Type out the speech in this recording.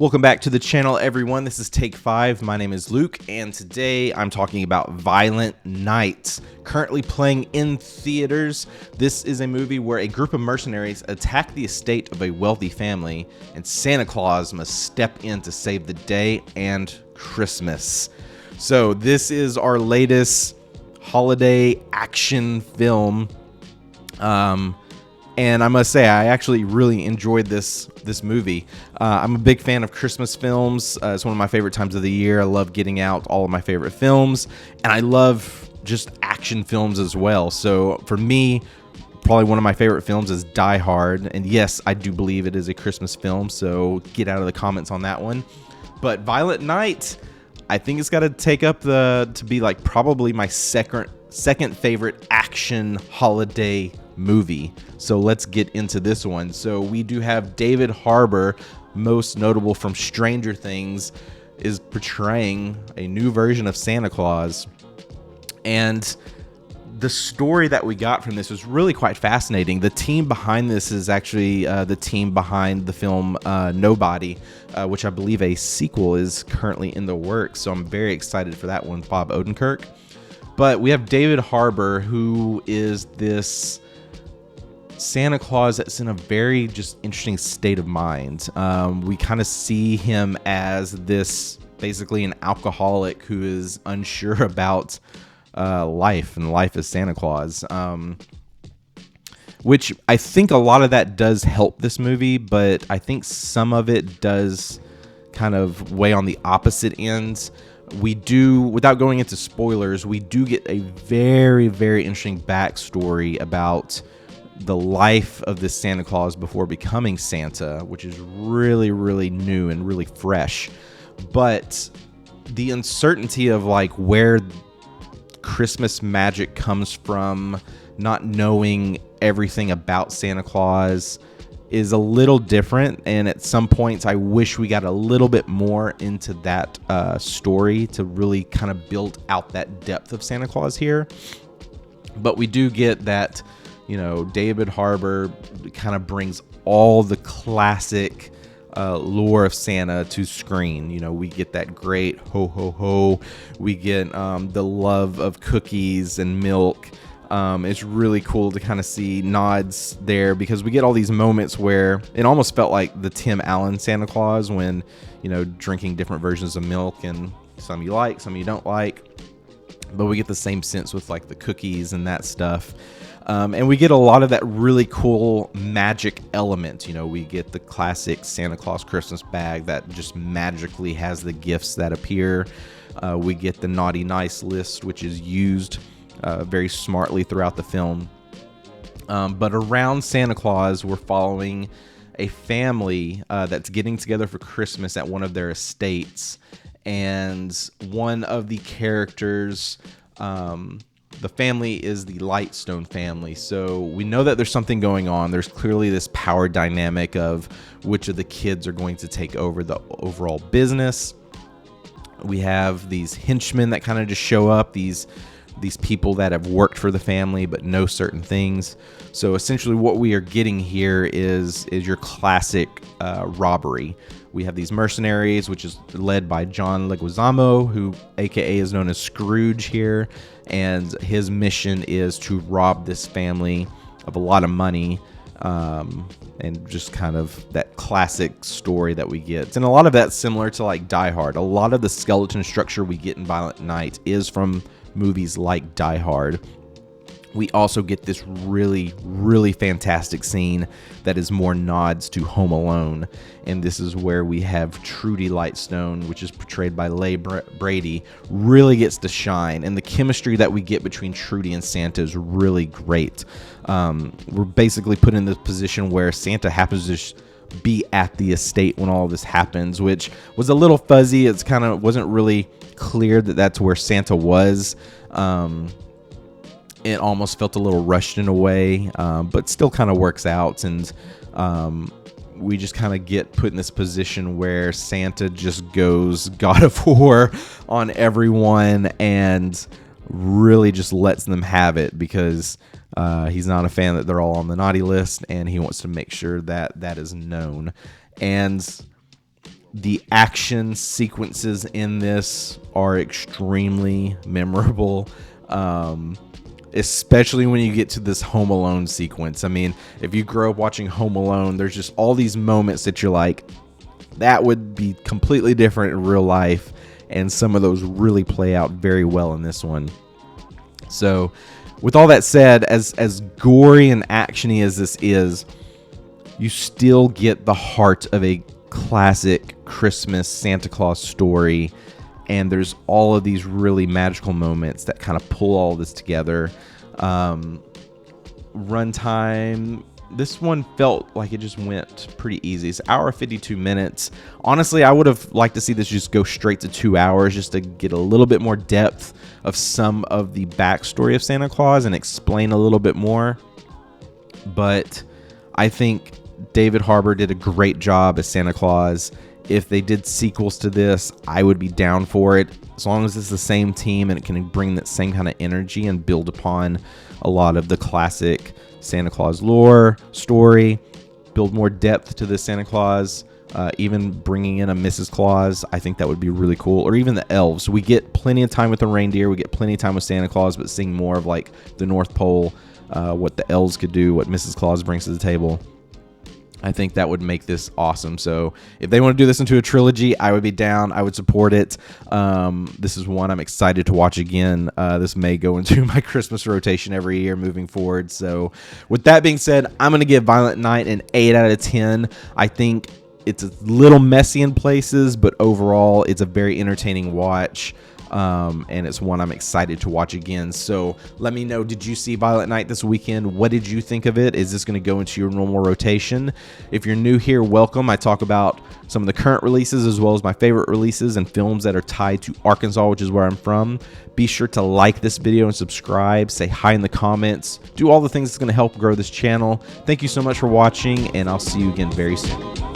Welcome back to the channel, everyone. This is Take 5. My name is Luke, and today I'm talking about Violent Night, currently playing in theaters. This is a movie where a group of mercenaries attack the estate of a wealthy family, and Santa Claus must step in to save the day and Christmas. So this is our latest holiday action film. And I must say, I actually really enjoyed this movie. I'm a big fan of Christmas films. It's one of my favorite times of the year. I love getting out all of my favorite films, and I love just action films as well. So for me, probably one of my favorite films is Die Hard. And yes, I do believe it is a Christmas film, so get out of the comments on that one. But Violent Night, I think it's got to take up to be like probably my second favorite action holiday movie. So let's get into this one. So we do have David Harbour, most notable from Stranger Things, is portraying a new version of Santa Claus. And the story that we got from this was really quite fascinating. The team behind this is actually the team behind the film Nobody, which I believe a sequel is currently in the works. So I'm very excited for that one, Bob Odenkirk. But we have David Harbour, who is this Santa Claus that's in a very just interesting state of mind. We kind of see him as this basically an alcoholic who is unsure about life and life as Santa Claus, which I think a lot of that does help this movie, but I think some of it does kind of weigh on the opposite ends. We do, without going into spoilers, we do get a very, very interesting backstory about the life of this Santa Claus before becoming Santa, which is really, really new and really fresh. But the uncertainty of like where Christmas magic comes from, not knowing everything about Santa Claus, is a little different. And at some points, I wish we got a little bit more into that story to really kind of build out that depth of Santa Claus here. But we do get that, you know, David Harbour kind of brings all the classic lore of Santa to screen. You know, we get that great ho ho ho. We get the love of cookies and milk. It's really cool to kind of see nods there, because we get all these moments where it almost felt like the Tim Allen Santa Claus, when, you know, drinking different versions of milk, and some you like, some you don't like. But we get the same sense with like the cookies and that stuff. And we get a lot of that really cool magic element. You know, we get the classic Santa Claus Christmas bag that just magically has the gifts that appear. We get the naughty nice list, which is used very smartly throughout the film. But around Santa Claus, we're following a family that's getting together for Christmas at one of their estates. And one of the characters, the family is the Lightstone family. So we know that there's something going on. There's clearly this power dynamic of which of the kids are going to take over the overall business. We have these henchmen that kind of just show up, these people that have worked for the family but know certain things. So essentially what we are getting here is your classic robbery. We have these mercenaries, which is led by John Leguizamo, who aka is known as Scrooge here, and his mission is to rob this family of a lot of money, and just kind of that classic story that we get. And a lot of that's similar to like Die Hard. A lot of the skeleton structure we get in Violent Night is from movies like Die Hard. We also get this really, really fantastic scene that is more nods to Home Alone. And this is where we have Trudy Lightstone, which is portrayed by Leigh Brady, really gets to shine. And the chemistry that we get between Trudy and Santa is really great. We're basically put in this position where Santa happens to be at the estate when all of this happens, which was a little fuzzy. It's kind of wasn't really clear that that's where Santa was. It almost felt a little rushed in a way, but still kind of works out. And we just kind of get put in this position where Santa just goes God of War on everyone and really just lets them have it, because he's not a fan that they're all on the naughty list, and he wants to make sure that that is known. And The action sequences in this are extremely memorable, especially when you get to this Home Alone sequence. I mean, if you grow up watching Home Alone, there's just all these moments that you're like, that would be completely different in real life, and some of those really play out very well in this one. So with all that said, as gory and actiony as this is, you still get the heart of a classic Christmas Santa Claus story, and there's all of these really magical moments that kind of pull all this together. Runtime, this one felt like it just went pretty easy. It's an hour 52 minutes. Honestly, I would have liked to see this just go straight to 2 hours, just to get a little bit more depth of some of the backstory of Santa Claus and explain a little bit more. But I think David Harbour did a great job as Santa Claus. If they did sequels to this, I would be down for it, as long as it's the same team and it can bring that same kind of energy and build upon a lot of the classic Santa Claus lore story, build more depth to this Santa Claus, even bringing in a Mrs. Claus. I think that would be really cool. Or even the elves. We get plenty of time with the reindeer, we get plenty of time with Santa Claus, but seeing more of like the North Pole, what the elves could do, what Mrs. Claus brings to the table, I think that would make this awesome. So if they want to do this into a trilogy, I would be down. I would support it. This is one I'm excited to watch again. This may go into my Christmas rotation every year moving forward. So with that being said, I'm going to give Violent Night an 8 out of 10. I think it's a little messy in places, but overall it's a very entertaining watch. And it's one I'm excited to watch again. So let me know, did you see Violent Night this weekend? What did you think of it? Is this going to go into your normal rotation? If you're new here, welcome. I talk about some of the current releases as well as my favorite releases and films that are tied to Arkansas, which is where I'm from. Be sure to like this video and subscribe. Say hi in the comments. Do all the things that's going to help grow this channel. Thank you so much for watching, and I'll see you again very soon.